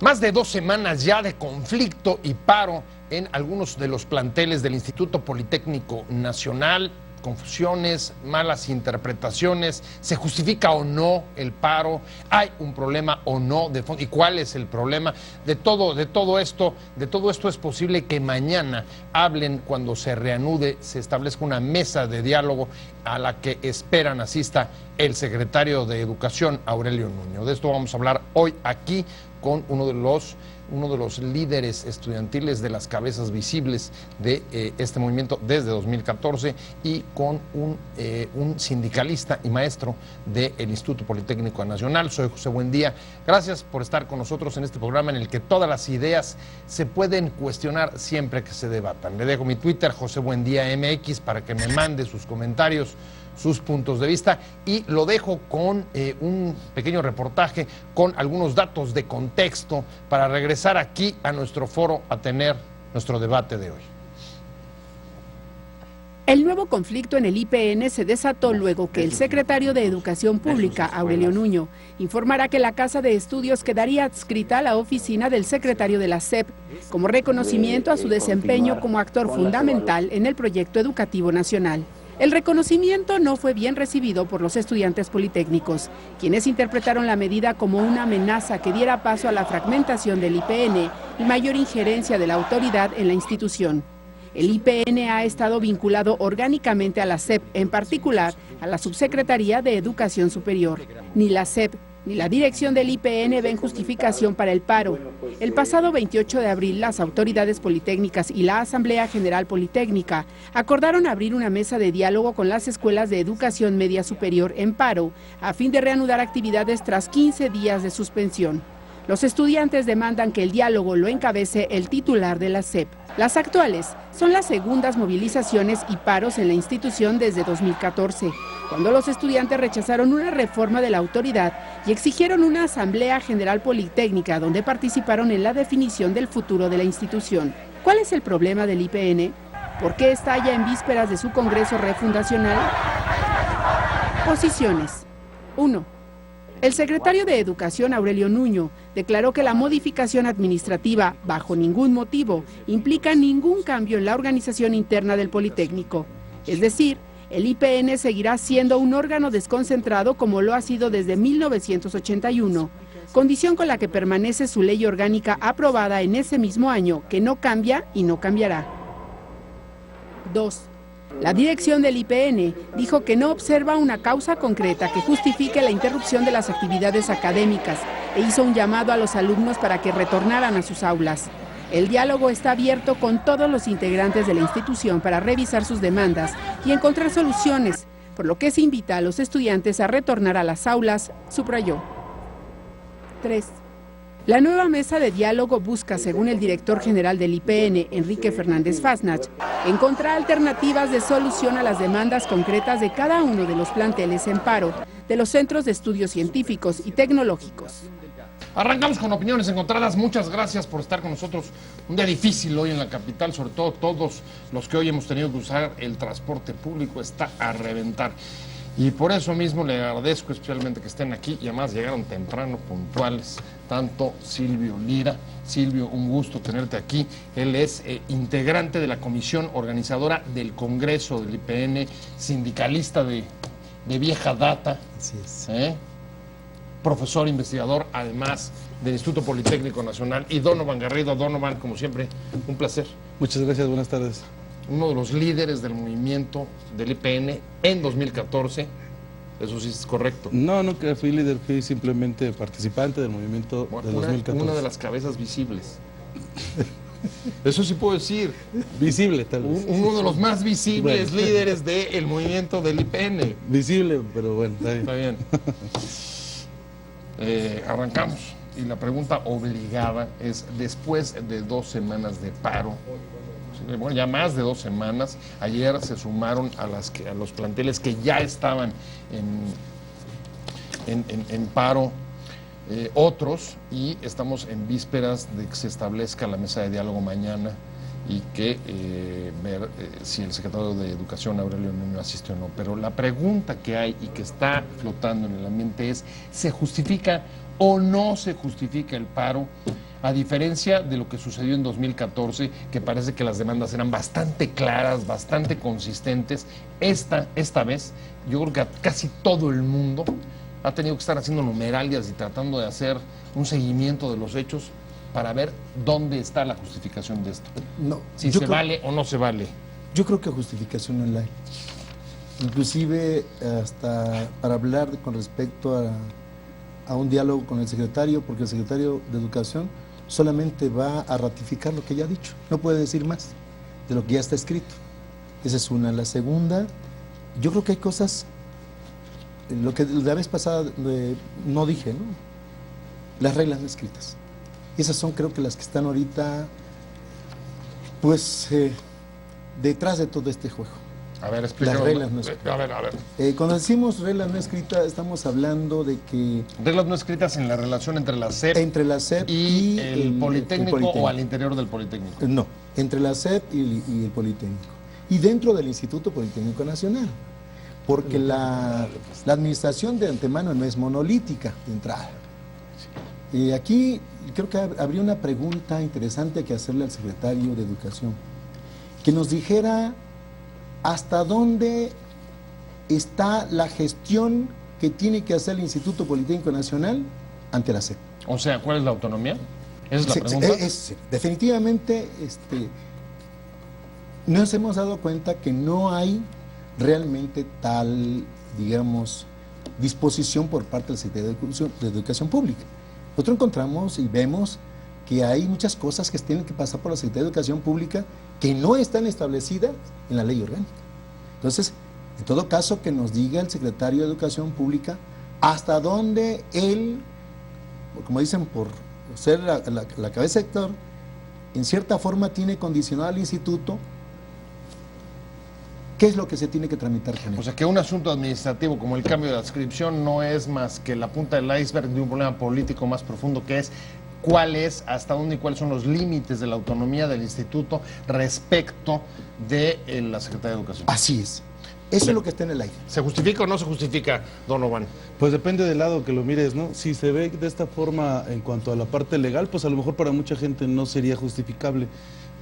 Más de 2 semanas ya de conflicto y paro en algunos de los planteles del Instituto Politécnico Nacional. Confusiones, malas interpretaciones, ¿se justifica o no el paro? ¿Hay un problema o no de fondo? ¿Y cuál es el problema? De todo esto es posible que mañana hablen cuando se reanude, se establezca una mesa de diálogo a la que esperan asista el secretario de Educación, Aurelio Nuño. De esto vamos a hablar hoy aquí con uno de los líderes estudiantiles, de las cabezas visibles de este movimiento desde 2014, y con un sindicalista y maestro del Instituto Politécnico Nacional. Soy José Buendía. Gracias por estar con nosotros en este programa en el que todas las ideas se pueden cuestionar siempre que se debatan. Le dejo mi Twitter, José Buendía MX, para que me mande sus comentarios, sus puntos de vista, y lo dejo con un pequeño reportaje con algunos datos de contexto para regresar aquí a nuestro foro a tener nuestro debate de hoy. El nuevo conflicto en el IPN se desató luego que el secretario de Educación Pública, Aurelio Nuño, informara que la Casa de Estudios quedaría adscrita a la oficina del secretario de la SEP, como reconocimiento a su desempeño como actor fundamental en el proyecto educativo nacional. El reconocimiento no fue bien recibido por los estudiantes politécnicos, quienes interpretaron la medida como una amenaza que diera paso a la fragmentación del IPN y mayor injerencia de la autoridad en la institución. El IPN ha estado vinculado orgánicamente a la SEP, en particular a la Subsecretaría de Educación Superior. Ni la SEP ni la dirección del IPN ven justificación para el paro. El pasado 28 de abril, las autoridades politécnicas y la Asamblea General Politécnica acordaron abrir una mesa de diálogo con las escuelas de educación media superior en paro, a fin de reanudar actividades tras 15 días de suspensión. Los estudiantes demandan que el diálogo lo encabece el titular de la SEP. Las actuales son las segundas movilizaciones y paros en la institución desde 2014, cuando los estudiantes rechazaron una reforma de la autoridad y exigieron una Asamblea General Politécnica donde participaron en la definición del futuro de la institución. ¿Cuál es el problema del IPN? ¿Por qué está ya en vísperas de su Congreso Refundacional? Posiciones. 1. El secretario de Educación, Aurelio Nuño, declaró que la modificación administrativa, bajo ningún motivo, implica ningún cambio en la organización interna del Politécnico. Es decir, el IPN seguirá siendo un órgano desconcentrado como lo ha sido desde 1981, condición con la que permanece su ley orgánica aprobada en ese mismo año, que no cambia y no cambiará. 2. La dirección del IPN dijo que no observa una causa concreta que justifique la interrupción de las actividades académicas e hizo un llamado a los alumnos para que retornaran a sus aulas. El diálogo está abierto con todos los integrantes de la institución para revisar sus demandas y encontrar soluciones, por lo que se invita a los estudiantes a retornar a las aulas, subrayó. 3. La nueva mesa de diálogo busca, según el director general del IPN, Enrique Fernández Fasnach, encontrar alternativas de solución a las demandas concretas de cada uno de los planteles en paro, de los centros de estudios científicos y tecnológicos. Arrancamos con opiniones encontradas. Muchas gracias por estar con nosotros. Un día difícil hoy en la capital, sobre todo todos los que hoy hemos tenido que usar el transporte público, está a reventar. Y por eso mismo le agradezco especialmente que estén aquí, y además llegaron temprano, puntuales, tanto Silvio Lira. Silvio, un gusto tenerte aquí. Él es integrante de la comisión organizadora del Congreso del IPN, sindicalista de vieja data. Así es. Profesor investigador, además del Instituto Politécnico Nacional, y Donovan Garrido. Donovan, como siempre, un placer. Muchas gracias, buenas tardes. Uno de los líderes del movimiento del IPN en 2014, eso sí es correcto. No, nunca fui líder, fui simplemente participante del movimiento de 2014. Una de las cabezas visibles. Eso sí puedo decir. Visible, tal vez. Uno de los más visibles Bueno. líderes del movimiento del IPN. Visible, pero bueno, está bien. Está bien. Arrancamos. Y la pregunta obligada es, después de 2 semanas de paro, bueno, ya más de 2 semanas, ayer se sumaron a los planteles que ya estaban en paro otros, y estamos en vísperas de que se establezca la mesa de diálogo mañana y que ver si el secretario de Educación, Aurelio Nuño, asiste o no. Pero la pregunta que hay y que está flotando en el ambiente es, ¿se justifica o no se justifica el paro? A diferencia de lo que sucedió en 2014, que parece que las demandas eran bastante claras, bastante consistentes, esta vez yo creo que casi todo el mundo ha tenido que estar haciendo numeralias y tratando de hacer un seguimiento de los hechos para ver dónde está la justificación de esto. No, Si se vale o no se vale. Yo creo que justificación no la hay. Inclusive hasta para hablar con respecto a un diálogo con el secretario, porque el secretario de Educación solamente va a ratificar lo que ya ha dicho, no puede decir más de lo que ya está escrito. Esa es una. La segunda, yo creo que hay cosas, lo que la vez pasada no dije, ¿no? Las reglas no escritas. Esas son, creo que las que están ahorita, pues, detrás de todo este juego. A ver, explícanos. Las reglas no escritas. A ver. Cuando decimos reglas no escritas, estamos hablando de que Reglas no escritas en la relación entre la SEP, entre la SEP y el Politécnico, o al interior del Politécnico. No, entre la SEP y el Politécnico. Y dentro del Instituto Politécnico Nacional. Porque la administración de antemano no es monolítica de entrada. Y aquí creo que habría una pregunta interesante que hacerle al secretario de Educación. Que nos dijera hasta dónde está la gestión que tiene que hacer el Instituto Politécnico Nacional ante la SEP. O sea, ¿cuál es la autonomía? Esa es la pregunta. Definitivamente nos hemos dado cuenta que no hay realmente tal, digamos, disposición por parte del Secretario de Educación Pública. Nosotros encontramos y vemos que hay muchas cosas que tienen que pasar por la Secretaría de Educación Pública que no están establecidas en la ley orgánica. Entonces, en todo caso, que nos diga el secretario de Educación Pública hasta dónde él, como dicen, por ser la cabeza de sector, en cierta forma tiene condicionado al instituto qué es lo que se tiene que tramitar con él. O sea, que un asunto administrativo como el cambio de adscripción no es más que la punta del iceberg de un problema político más profundo, que es cuál es, hasta dónde y cuáles son los límites de la autonomía del instituto respecto de la Secretaría de Educación. Así es. Eso es lo que está en el aire. ¿Se justifica o no se justifica, Donovan? Pues depende del lado que lo mires, ¿no? Si se ve de esta forma en cuanto a la parte legal, pues a lo mejor para mucha gente no sería justificable.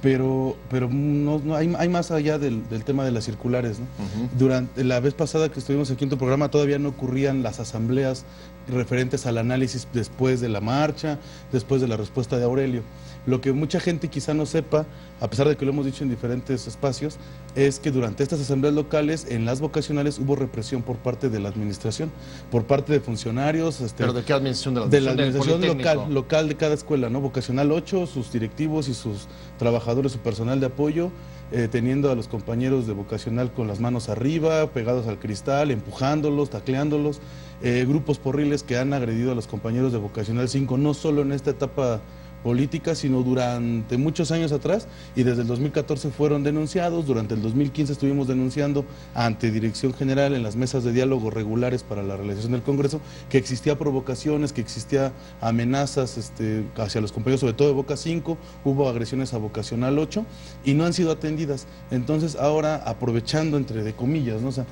Pero no hay más allá del tema de las circulares, ¿no? Durante la vez pasada que estuvimos aquí en tu programa todavía no ocurrían las asambleas referentes al análisis después de la marcha, después de la respuesta de Aurelio. Lo que mucha gente quizá no sepa, a pesar de que lo hemos dicho en diferentes espacios, es que durante estas asambleas locales, en las vocacionales, hubo represión por parte de la administración, por parte de funcionarios. ¿Pero de qué administración? De la administración local de cada escuela, ¿no? Vocacional 8, sus directivos y sus trabajadores, su personal de apoyo, teniendo a los compañeros de vocacional con las manos arriba, pegados al cristal, empujándolos, tacleándolos, grupos porriles que han agredido a los compañeros de vocacional 5, no solo en esta etapa política, sino durante muchos años atrás, y desde el 2014 fueron denunciados. Durante el 2015 estuvimos denunciando ante Dirección General en las mesas de diálogo regulares para la realización del Congreso que existía provocaciones, que existía amenazas hacia los compañeros, sobre todo de Voca 5, hubo agresiones a Vocacional 8 y no han sido atendidas. Entonces ahora, aprovechando entre de comillas, ¿no? O sea,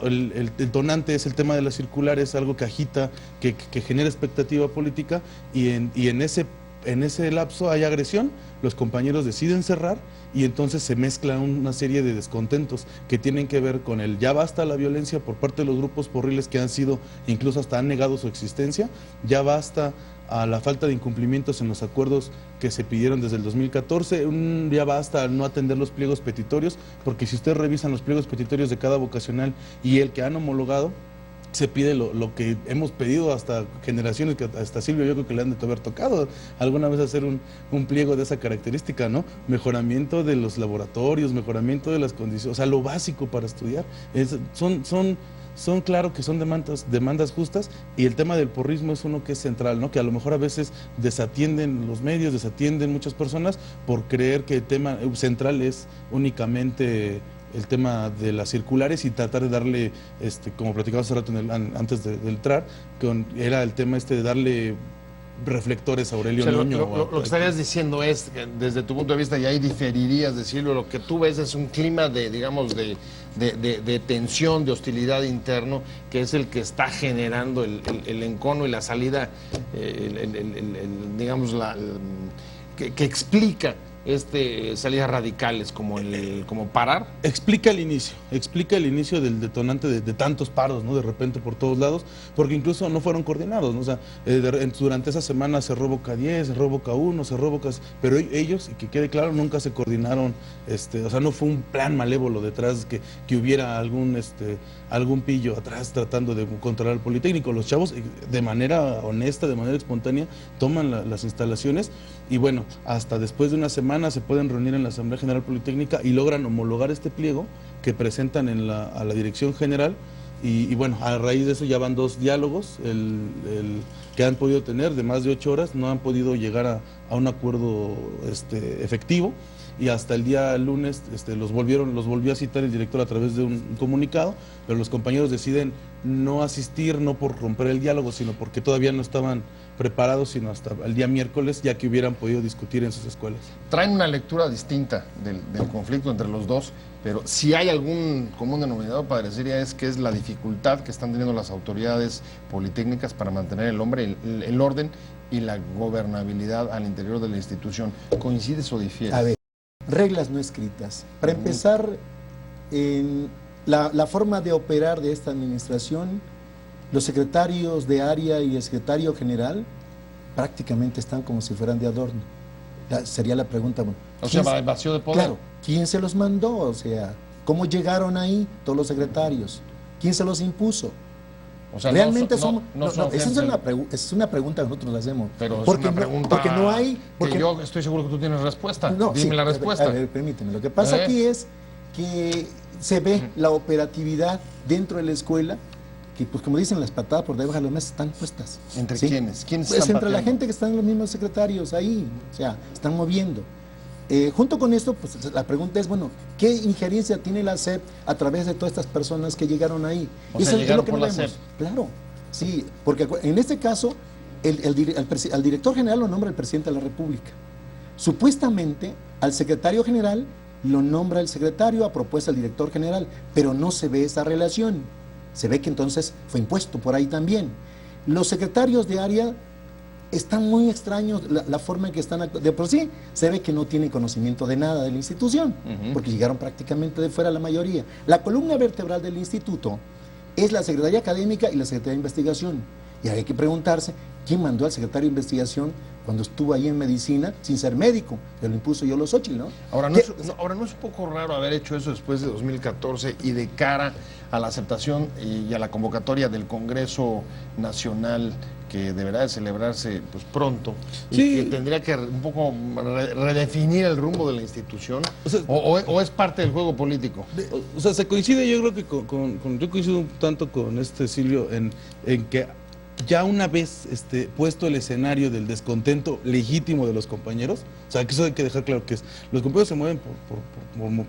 el detonante es el tema de las circulares, algo que agita, que genera expectativa política, y en ese lapso hay agresión, los compañeros deciden cerrar y entonces se mezclan una serie de descontentos que tienen que ver con el ya basta la violencia por parte de los grupos porriles que han sido, incluso hasta han negado su existencia, ya basta a la falta de incumplimientos en los acuerdos que se pidieron desde el 2014, ya basta al no atender los pliegos petitorios, porque si ustedes revisan los pliegos petitorios de cada vocacional y el que han homologado, se pide lo que hemos pedido hasta generaciones, que hasta Silvio yo creo que le han de haber tocado alguna vez hacer un pliego de esa característica, ¿no? Mejoramiento de los laboratorios, mejoramiento de las condiciones, o sea, lo básico para estudiar. Son claro que son demandas justas, y el tema del porrismo es uno que es central, ¿no? Que a lo mejor a veces desatienden los medios, desatienden muchas personas por creer que el tema central es únicamente el tema de las circulares y tratar de darle, como platicaba hace rato antes de entrar, era el tema de darle reflectores a Aurelio Nuño. Lo que estarías diciendo es, que desde tu punto de vista, y ahí diferirías decirlo, lo que tú ves es un clima de, digamos, de tensión, de hostilidad interno, que es el que está generando el encono y la salida, digamos, que explica salidas radicales como parar? Explica el inicio del detonante de tantos paros, ¿no? De repente por todos lados, porque incluso no fueron coordinados, ¿no? O sea, durante esa semana cerró Boca 10, cerró Boca 1, cerró Boca... Pero ellos, y que quede claro, nunca se coordinaron, o sea, no fue un plan malévolo detrás que hubiera algún pillo atrás tratando de controlar el Politécnico. Los chavos, de manera honesta, de manera espontánea, toman las instalaciones y bueno, hasta después de una semana se pueden reunir en la Asamblea General Politécnica y logran homologar este pliego que presentan a la Dirección General y bueno, a raíz de eso ya van 2 diálogos el que han podido tener de más de 8 horas, no han podido llegar a un acuerdo efectivo y hasta el día lunes los volvió a citar el director a través de un comunicado, pero los compañeros deciden no asistir, no por romper el diálogo, sino porque todavía no estaban preparados, sino hasta el día miércoles, ya que hubieran podido discutir en sus escuelas. Traen una lectura distinta del conflicto entre los dos, pero si hay algún común denominador, parecería es que es la dificultad que están teniendo las autoridades politécnicas para mantener el orden y la gobernabilidad al interior de la institución. ¿Coincides o difieres? A ver, reglas no escritas. Para empezar, la forma de operar de esta administración, los secretarios de área y el secretario general prácticamente están como si fueran de adorno. Sería la pregunta. Bueno, o sea, vacío de poder. Claro, ¿quién se los mandó? O sea, ¿cómo llegaron ahí todos los secretarios? ¿Quién se los impuso? O sea, realmente esa es una pregunta que nosotros le hacemos. Pero porque es una pregunta porque no hay... que yo estoy seguro que tú tienes respuesta. No, dime sí, la respuesta. A ver, permíteme. Lo que pasa aquí es que se ve la operatividad dentro de la escuela, que pues como dicen, las patadas por debajo de las mesas están puestas. ¿Entre ¿sí? quiénes? ¿Quiénes pues están entre pateando? la gente que están los mismos secretarios ahí, o sea, están moviendo. Junto con esto, pues la pregunta es, bueno, ¿qué injerencia tiene la SEP a través de todas estas personas que llegaron ahí? O sea, llegaron por la SEP. Claro, sí, porque en este caso, al director general lo nombra el presidente de la República. Supuestamente, al secretario general lo nombra el secretario a propuesta del director general, pero no se ve esa relación. Se ve que entonces fue impuesto por ahí también. Los secretarios de área están muy extraños, la forma en que están actuando. De por sí, se ve que no tienen conocimiento de nada de la institución, porque llegaron prácticamente de fuera la mayoría. La columna vertebral del instituto es la Secretaría Académica y la Secretaría de Investigación. Y hay que preguntarse, ¿quién mandó al secretario de Investigación cuando estuvo ahí en medicina sin ser médico? Que lo impuso Xochitl, ¿no? Ahora, ¿no es un poco raro haber hecho eso después de 2014 y de cara a la aceptación y a la convocatoria del Congreso Nacional que deberá de celebrarse pues pronto y que tendría que un poco redefinir el rumbo de la institución? O es parte del juego político? O sea, se coincide, yo creo que yo coincido un tanto con Silvio en que ya una vez puesto el escenario del descontento legítimo de los compañeros, o sea, que eso hay que dejar claro que los compañeros se mueven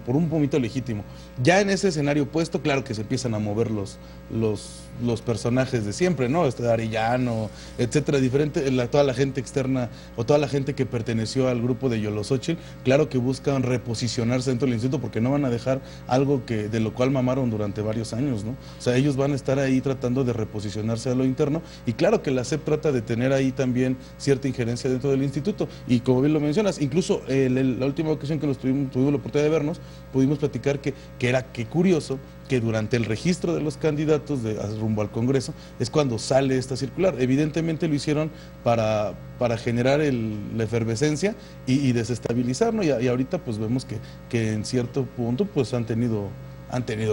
por un vómito legítimo. Ya en ese escenario puesto, claro que se empiezan a mover los personajes de siempre, ¿no? Arellano, etcétera, diferente, toda la gente externa o toda la gente que perteneció al grupo de Xochitl, claro que buscan reposicionarse dentro del instituto porque no van a dejar algo de lo cual mamaron durante varios años, ¿no? O sea, ellos van a estar ahí tratando de reposicionarse a lo interno y claro que la SEP trata de tener ahí también cierta injerencia dentro del instituto y como bien lo mencionas, incluso la última ocasión que tuvimos la oportunidad de vernos, pudimos platicar que curioso que durante el registro de los candidatos rumbo al Congreso es cuando sale esta circular. Evidentemente lo hicieron para generar la efervescencia y desestabilizar, ¿no? Y ahorita pues vemos que en cierto punto pues han tenido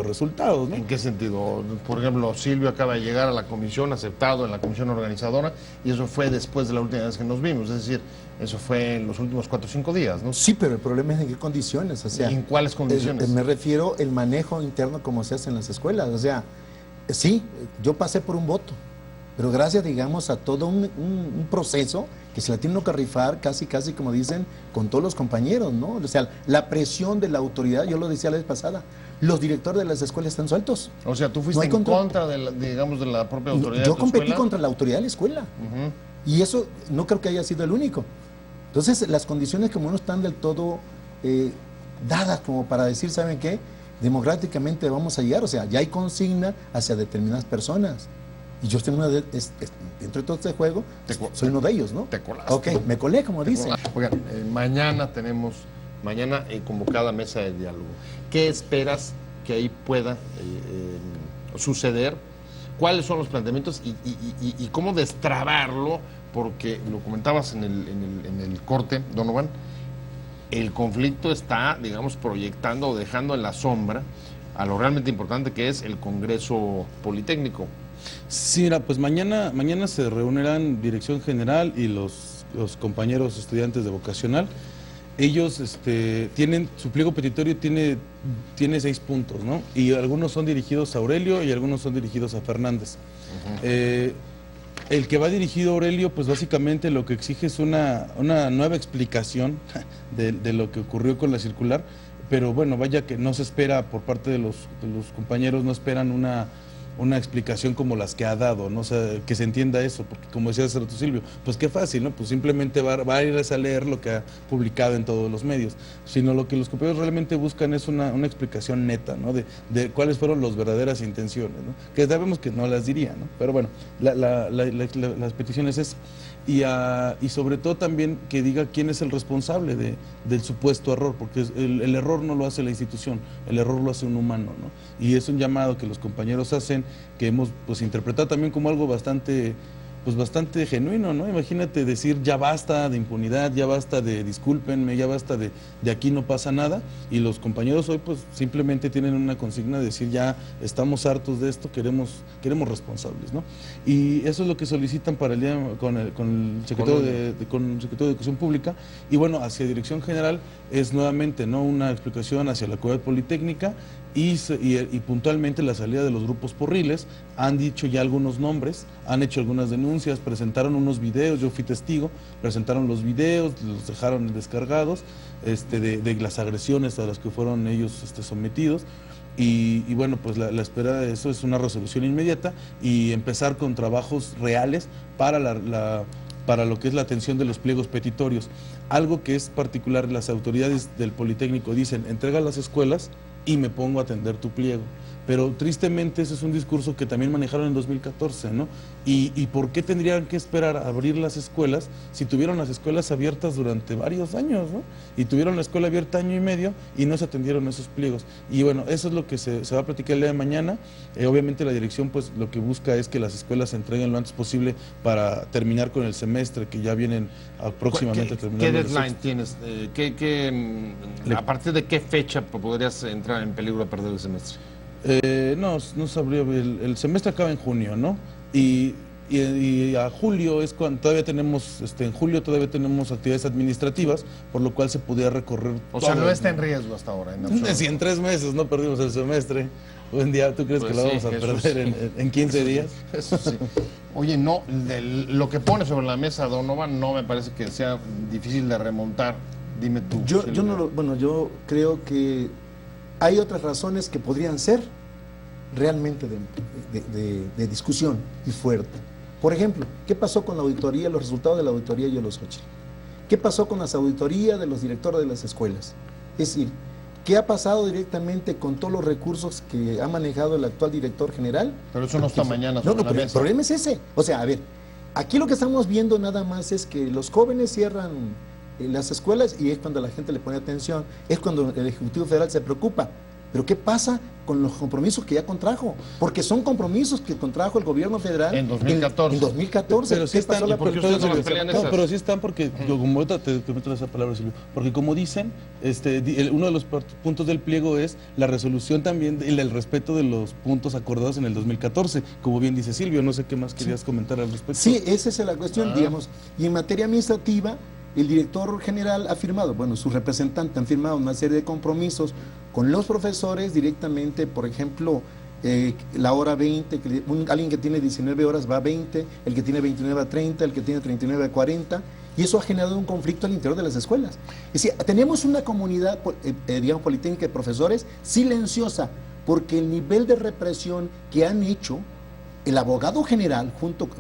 resultados, ¿no? ¿En qué sentido? Por ejemplo, Silvio acaba de llegar a la comisión, aceptado en la comisión organizadora, y eso fue después de la última vez que nos vimos, es decir, eso fue en los últimos 4 o 5 días, ¿no? Sí, pero el problema es en qué condiciones, o sea... ¿En cuáles condiciones? Me refiero al manejo interno como se hace en las escuelas, o sea, sí, yo pasé por un voto, pero gracias, digamos, a todo un proceso que se la tiene que rifar casi como dicen, con todos los compañeros, ¿no? O sea, la presión de la autoridad, yo lo decía la vez pasada, los directores de las escuelas están sueltos. O sea, tú fuiste en contra de la propia autoridad. Yo competí contra la autoridad de la escuela. Y eso no creo que haya sido el único. Entonces, las condiciones como no están del todo dadas como para decir, ¿saben qué? Democráticamente vamos a llegar. O sea, ya hay consigna hacia determinadas personas. Y yo estoy dentro de todo este juego, soy uno de ellos, ¿no? Te colaste. Ok, me colé, como dicen. Oigan, mañana tenemos, convocada mesa de diálogo. ¿Qué esperas que ahí pueda suceder? ¿Cuáles son los planteamientos y cómo destrabarlo? Porque lo comentabas en el corte, Donovan, el conflicto está, digamos, proyectando o dejando en la sombra a lo realmente importante que es el Congreso Politécnico. Sí, mira, pues mañana se reunirán Dirección General y los compañeros estudiantes de vocacional. Ellos tienen, su pliego petitorio tiene 6 puntos, ¿no? Y algunos son dirigidos a Aurelio y algunos son dirigidos a Fernández. El que va dirigido a Aurelio, pues básicamente lo que exige es una nueva explicación de lo que ocurrió con la circular, pero bueno, vaya que no se espera por parte de los compañeros, no esperan una explicación como las que ha dado, ¿no? O sea, que se entienda eso, porque como decía hace rato Silvio, pues qué fácil, ¿no? Pues simplemente va a ir a leer lo que ha publicado en todos los medios, sino lo que los compañeros realmente buscan es una explicación neta, ¿no? De cuáles fueron las verdaderas intenciones, ¿no? Que sabemos que no las diría, ¿no? Pero bueno, las peticiones es y sobre todo también que diga quién es el responsable del supuesto error, porque el error no lo hace la institución, el error lo hace un humano, ¿no? Y es un llamado que los compañeros hacen, que hemos pues interpretado también como algo bastante genuino, ¿no? Imagínate decir ya basta de impunidad, ya basta de discúlpenme, ya basta de aquí no pasa nada, y los compañeros hoy pues simplemente tienen una consigna de decir ya estamos hartos de esto, queremos responsables, ¿no? Y eso es lo que solicitan para el día con el secretario de Educación Pública, y bueno, hacia Dirección General es nuevamente, ¿no?, una explicación hacia la Comunidad Politécnica y puntualmente la salida de los grupos porriles. Han dicho ya algunos nombres, han hecho algunas denuncias, presentaron unos videos, yo fui testigo, presentaron los videos, los dejaron descargados de las agresiones a las que fueron ellos sometidos. Y bueno, pues la espera de eso es una resolución inmediata y empezar con trabajos reales para lo que es la atención de los pliegos petitorios. Algo que es particular, las autoridades del Politécnico dicen, entrega a las escuelas y me pongo a atender tu pliego. Pero tristemente ese es un discurso que también manejaron en 2014, ¿no? ¿Y por qué tendrían que esperar a abrir las escuelas si tuvieron las escuelas abiertas durante varios años, ¿no? Y tuvieron la escuela abierta año y medio y no se atendieron esos pliegos. Y bueno, eso es lo que se va a platicar el día de mañana. Obviamente la dirección pues lo que busca es que las escuelas se entreguen lo antes posible para terminar con el semestre, que ya vienen próximamente a terminar. ¿Qué deadline tienes? ¿A partir de qué fecha podrías entrar en peligro de perder el semestre? No sabría, el semestre acaba en junio, ¿no? Y a julio es cuando todavía tenemos, en julio todavía tenemos actividades administrativas, por lo cual se podía recorrer. O sea, no está en riesgo hasta ahora. Si en 3 meses no perdimos el semestre, un día, ¿tú crees que lo vamos a perder en 15 días? Eso sí. Oye, no, lo que pone sobre la mesa Donovan no me parece que sea difícil de remontar. Dime tú. Yo creo que hay otras razones que podrían ser realmente de discusión y fuerte. Por ejemplo, ¿qué pasó con la auditoría, los resultados de la auditoría y los Xochitl? ¿Qué pasó con las auditorías de los directores de las escuelas? Es decir, ¿qué ha pasado directamente con todos los recursos que ha manejado el actual director general? Pero eso no está mañana sobre la pero mesa. El problema es ese. O sea, a ver, aquí lo que estamos viendo nada más es que los jóvenes cierran las escuelas y es cuando la gente le pone atención, es cuando el Ejecutivo Federal se preocupa. Pero ¿qué pasa con los compromisos que ya contrajo? Porque son compromisos que contrajo el gobierno federal en 2014. En 2014. Pero sí están, pero sí están porque, como te meto esa palabra, Silvio, porque como dicen, uno de los puntos del pliego es la resolución también del respeto de los puntos acordados en el 2014, como bien dice Silvio, no sé qué más querías comentar al respecto. Sí, esa es la cuestión, digamos, y en materia administrativa, el director general ha firmado, sus representantes han firmado una serie de compromisos con los profesores directamente, por ejemplo, la hora 20, alguien que tiene 19 horas va a 20, el que tiene 29 a 30, el que tiene 39 a 40, y eso ha generado un conflicto al interior de las escuelas. Es decir, tenemos una comunidad, politécnica de profesores silenciosa, porque el nivel de represión que han hecho el abogado general, junto con,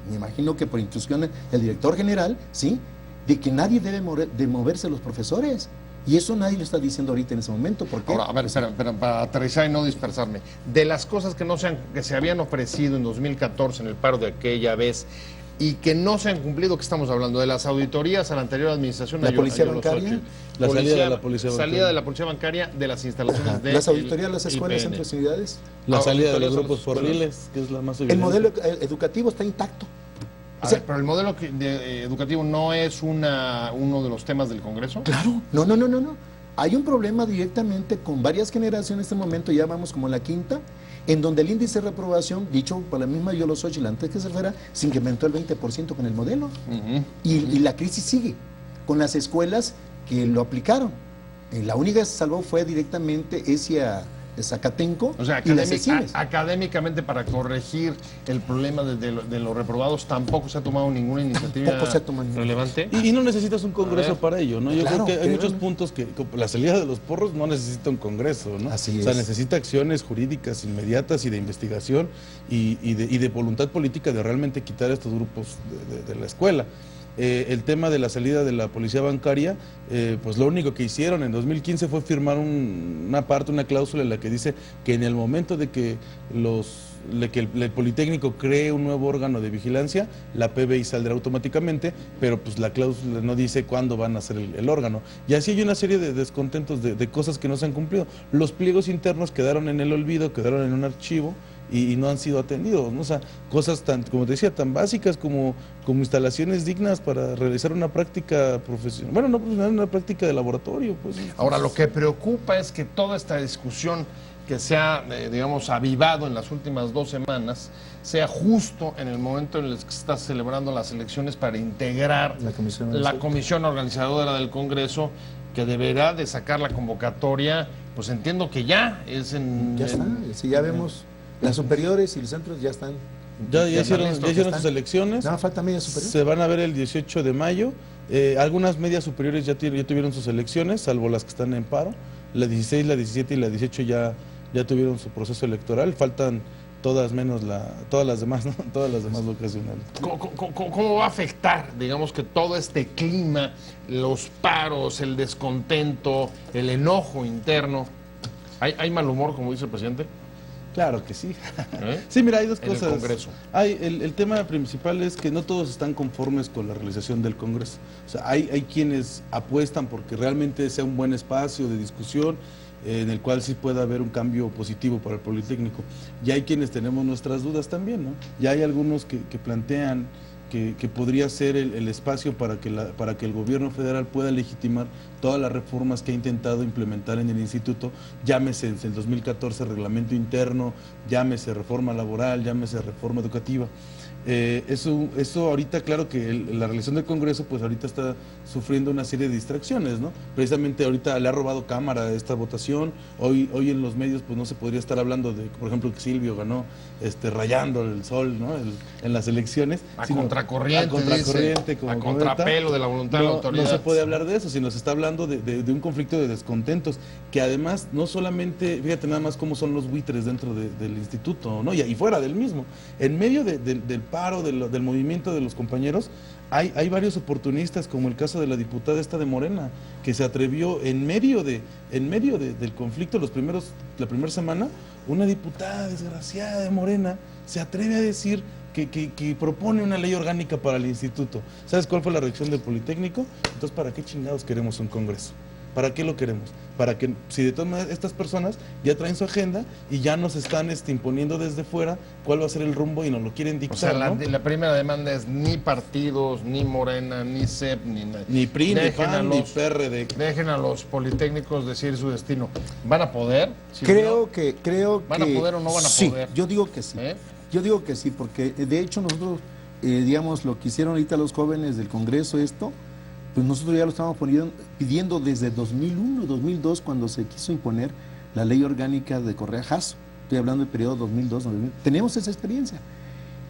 me imagino que por instrucciones del director general, ¿sí?, de que nadie debe de moverse los profesores. Y eso nadie lo está diciendo ahorita en ese momento. ¿Por qué? Ahora, a ver, espera, para aterrizar y no dispersarme. De las cosas que se habían ofrecido en 2014 en el paro de aquella vez y que no se han cumplido, ¿qué estamos hablando? De las auditorías a la anterior administración. La policía bancaria. La salida de la policía bancaria. Salida de la policía bancaria de las instalaciones de las auditorías, las escuelas, IPN. centros y unidades. La salida de los Auditorías a grupos las escuelas. forriles, que es la más El evidente. modelo educativo está intacto. A ver, pero el modelo educativo no es uno de los temas del Congreso. Claro, no. Hay un problema directamente con varias generaciones en este momento, ya vamos como la quinta, en donde el índice de reprobación, dicho por la misma Yolo Xochitl antes que se fuera, se incrementó el 20% con el modelo. Y la crisis sigue con las escuelas que lo aplicaron. La única que se salvó fue directamente ESIA Zacatenco, O sea, y las ESIMES. académicamente, para corregir el problema de los reprobados, tampoco se ha tomado ninguna iniciativa Tampoco se ha tomado ninguna. relevante. Y no necesitas un congreso A ver. para ello, ¿no? Yo Claro, creo que hay muchos créeme. puntos que la salida de los porros no necesita un congreso, ¿no? Así O sea, es. necesita acciones jurídicas inmediatas y de investigación y de voluntad política de realmente quitar a estos grupos de la escuela. El tema de la salida de la policía bancaria, pues lo único que hicieron en 2015 fue firmar una cláusula en la que dice que en el momento de que el Politécnico cree un nuevo órgano de vigilancia, la PBI saldrá automáticamente, pero pues la cláusula no dice cuándo van a ser el órgano. Y así hay una serie de descontentos de cosas que no se han cumplido. Los pliegos internos quedaron en el olvido, quedaron en un archivo, y no han sido atendidos, ¿no? O sea, cosas tan, como te decía, tan básicas como instalaciones dignas para realizar una práctica profesional, bueno, no profesional, una práctica de laboratorio, pues. Ahora, lo que preocupa es que toda esta discusión que se ha, digamos, avivado en las últimas 2 semanas, sea justo en el momento en el que se está celebrando las elecciones para integrar la comisión organizadora del Congreso, que deberá de sacar la convocatoria, pues entiendo que ya es en... Ya está, si ya vemos, las superiores y los centros ya están. Ya están hicieron listos, sus elecciones. No, falta media superior. Se van a ver el 18 de mayo. Algunas medias superiores ya tuvieron sus elecciones, salvo las que están en paro. La 16, la 17 y la 18 ya tuvieron su proceso electoral. Faltan todas menos todas las demás, ¿no? Todas las demás vocacionales. ¿Cómo va a afectar, digamos, que todo este clima, los paros, el descontento, el enojo interno? ¿Hay mal humor, como dice el presidente? Claro que sí. ¿Eh? Sí, mira, hay dos En el cosas. Congreso. El tema principal es que no todos están conformes con la realización del Congreso. O sea, hay quienes apuestan porque realmente sea un buen espacio de discusión en el cual sí pueda haber un cambio positivo para el Politécnico. Y hay quienes tenemos nuestras dudas también, ¿no? Ya hay algunos que plantean que podría ser el espacio para que el gobierno federal pueda legitimar todas las reformas que ha intentado implementar en el instituto, llámese en el 2014 reglamento interno, llámese reforma laboral, llámese reforma educativa. Eso ahorita, claro que la realización del Congreso, pues ahorita está sufriendo una serie de distracciones, ¿no? Precisamente ahorita le ha robado cámara esta votación. Hoy en los medios pues no se podría estar hablando de, por ejemplo, que Silvio ganó rayando el sol, ¿no? En las elecciones. A sino contracorriente, como a comenta. contrapelo de la voluntad de la autoridad. No se puede hablar de eso, sino se está hablando de un conflicto de descontentos, que además no solamente, fíjate nada más cómo son los buitres dentro del instituto, ¿no? Y fuera del mismo. En medio del paro, del movimiento de los compañeros, hay varios oportunistas, como el caso de la diputada esta de Morena, que se atrevió en medio del conflicto, la primera semana, una diputada desgraciada de Morena se atreve a decir que propone una ley orgánica para el instituto. ¿Sabes cuál fue la reacción del Politécnico? Entonces, ¿para qué chingados queremos un Congreso? ¿Para qué lo queremos? Para que, si de todas maneras estas personas ya traen su agenda y ya nos están imponiendo desde fuera cuál va a ser el rumbo y nos lo quieren dictar, O sea, ¿no? la primera demanda es ni partidos, ni Morena, ni CEP, Ni PRI, ni Dejen a PAN, ni los- PRD. Dejen a los politécnicos decir su destino. ¿Van a poder? Creo que ¿Van a poder o no van a sí, poder? yo digo que sí. ¿Eh? Yo digo que sí, porque de hecho nosotros, digamos, lo que hicieron ahorita los jóvenes del Congreso, pues nosotros ya lo estábamos pidiendo desde 2001, 2002, cuando se quiso imponer la ley orgánica de Correa Jasso. Estoy hablando del periodo 2002-2000. Tenemos esa experiencia.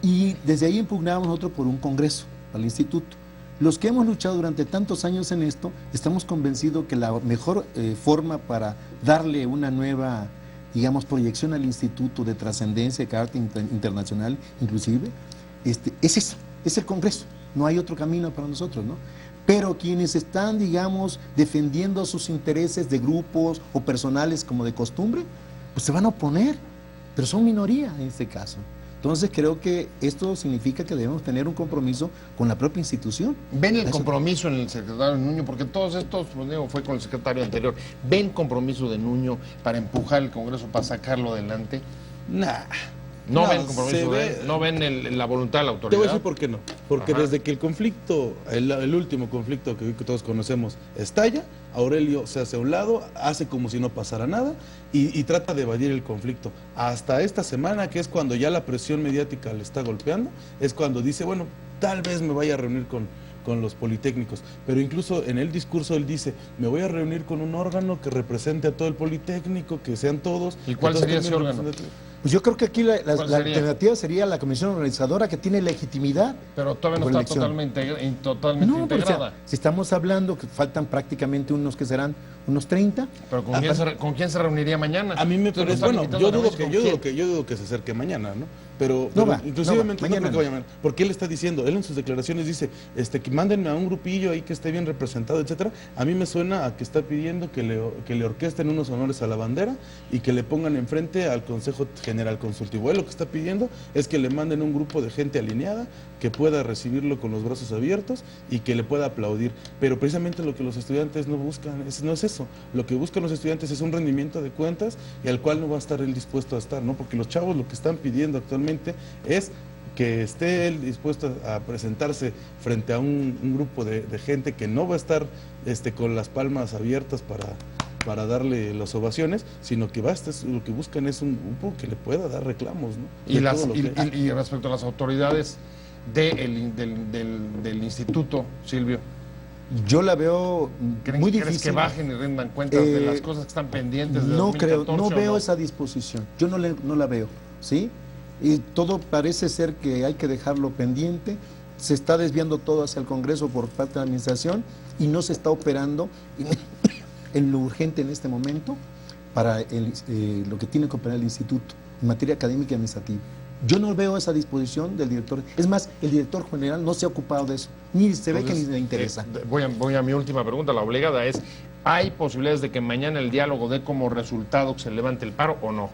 Y desde ahí impugnábamos nosotros por un Congreso, al instituto. Los que hemos luchado durante tantos años en esto, estamos convencidos que la mejor forma para darle una nueva, digamos, proyección al instituto de trascendencia, de carácter internacional, inclusive, es eso, es el Congreso. No hay otro camino para nosotros, ¿no? Pero quienes están, digamos, defendiendo sus intereses de grupos o personales como de costumbre, pues se van a oponer, pero son minoría en este caso. Entonces creo que esto significa que debemos tener un compromiso con la propia institución. ¿Ven el compromiso en el secretario Nuño? Porque todos estos, pues digo, fue con el secretario anterior. ¿Ven compromiso de Nuño para empujar el Congreso, para sacarlo adelante? Nah. ¿No ven compromiso no ven la voluntad de la autoridad? Te voy a decir por qué no. Porque desde que el conflicto, el último conflicto que todos conocemos, estalla, Aurelio se hace a un lado, hace como si no pasara nada y trata de evadir el conflicto. Hasta esta semana, que es cuando ya la presión mediática le está golpeando, es cuando dice, bueno, tal vez me vaya a reunir con los politécnicos, pero incluso en el discurso él dice, me voy a reunir con un órgano que represente a todo el politécnico, que sean todos. ¿Y cuál sería ese órgano? Pues yo creo que aquí la alternativa sería la comisión organizadora, que tiene legitimidad. Pero todavía no está totalmente integrada. Si estamos hablando que faltan prácticamente unos que serán unos 30. Pero ¿con quién se reuniría mañana? A mí me parece, bueno, yo dudo que se acerque mañana, ¿no? Pero inclusivamente no creo que vaya mañana. Porque él está diciendo, él en sus declaraciones dice, que mándenme a un grupillo ahí que esté bien representado, etcétera. A mí me suena a que está pidiendo que le orquesten unos honores a la bandera y que le pongan enfrente al Consejo General Consultivo. Él lo que está pidiendo es que le manden un grupo de gente alineada que pueda recibirlo con los brazos abiertos y que le pueda aplaudir. Pero precisamente lo que los estudiantes no buscan no es eso. Lo que buscan los estudiantes es un rendimiento de cuentas y al cual no va a estar él dispuesto a estar, ¿no? Porque los chavos lo que están pidiendo actualmente es que esté él dispuesto a presentarse frente a un grupo de gente que no va a estar con las palmas abiertas para darle las ovaciones, sino que lo que buscan es un grupo que le pueda dar reclamos, ¿no? Y respecto a las autoridades del instituto, Silvio, yo la veo muy difícil. ¿Crees que bajen y rendan cuentas de las cosas que están pendientes de 2014? No veo esa disposición, yo no la veo, ¿sí? Y todo parece ser que hay que dejarlo pendiente, se está desviando todo hacia el Congreso por parte de la administración y no se está operando en lo urgente en este momento para lo que tiene que operar el instituto en materia académica y administrativa. Yo no veo esa disposición del director. Es más, el director general no se ha ocupado de eso. Ni se ve que ni le interesa. Voy a mi última pregunta. La obligada es, ¿hay posibilidades de que mañana el diálogo dé como resultado que se levante el paro o no?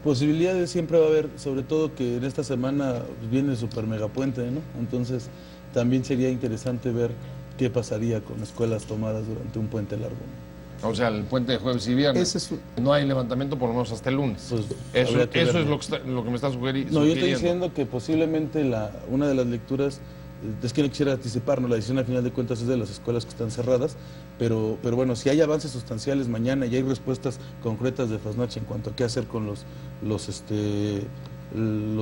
Posibilidades siempre va a haber, sobre todo que en esta semana viene el super megapuente, ¿no? Entonces también sería interesante ver qué pasaría con escuelas tomadas durante un puente largo, ¿no? O sea, el puente de jueves y viernes. No hay levantamiento por lo menos hasta el lunes. Pues, eso es lo que me está sugiriendo. No, yo estoy diciendo que posiblemente una de las lecturas, es que no quisiera anticiparnos, la decisión al final de cuentas es de las escuelas que están cerradas, pero bueno, si hay avances sustanciales mañana y hay respuestas concretas de Fasnacht en cuanto a qué hacer con los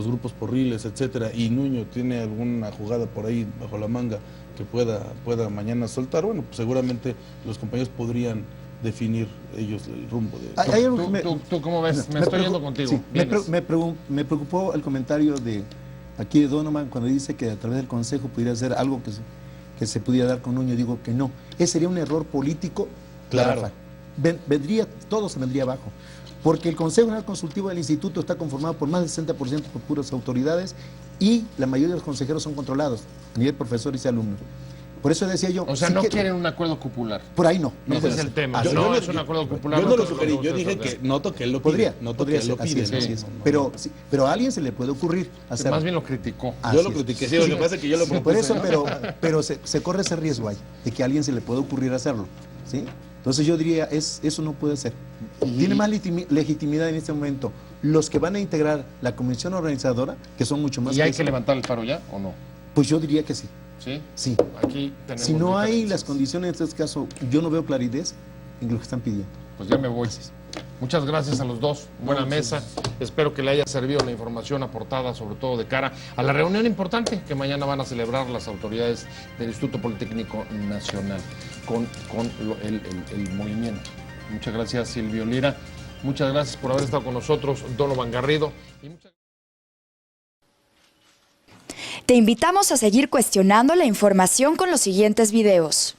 grupos porriles, etcétera, y Nuño tiene alguna jugada por ahí bajo la manga que pueda mañana soltar, bueno, pues seguramente los compañeros podrían definir ellos el rumbo de... ¿Tú cómo ves? Me estoy yendo contigo. Sí, me preocupó el comentario de aquí de Donovan cuando dice que a través del Consejo pudiera hacer algo que se pudiera dar con Nuño. Digo que no. Ese sería un error político. Claro. Todo se vendría abajo. Porque el Consejo General Consultivo del Instituto está conformado por más del 60% por puras autoridades y la mayoría de los consejeros son controlados a nivel profesores y alumnos. Por eso decía yo... O sea, no quieren un acuerdo cupular. Por ahí no. Ese es el tema. No es un acuerdo cupular. Yo no lo sugerí, yo dije que noto que él lo pide. Podría ser, así es. Pero a alguien se le puede ocurrir hacer... Más bien lo criticó. Yo lo critiqué, sí, lo que pasa es que yo lo propuse. Por eso, pero se corre ese riesgo ahí, de que a alguien se le puede ocurrir hacerlo, ¿sí? Entonces yo diría, eso no puede ser. Tiene más legitimidad en este momento los que van a integrar la comisión organizadora, que son mucho más... ¿Y hay que levantar el paro ya o no? Pues yo diría que sí. ¿Sí? Sí. Aquí tenemos si no hay las condiciones en este caso, yo no veo claridad en lo que están pidiendo. Pues ya me voy. Muchas gracias a los dos. Buena mesa. Espero que le haya servido la información aportada, sobre todo de cara a la reunión importante que mañana van a celebrar las autoridades del Instituto Politécnico Nacional con el movimiento. Muchas gracias, Silvio Lira. Muchas gracias por haber estado con nosotros, Donovan Garrido. Te invitamos a seguir cuestionando la información con los siguientes videos.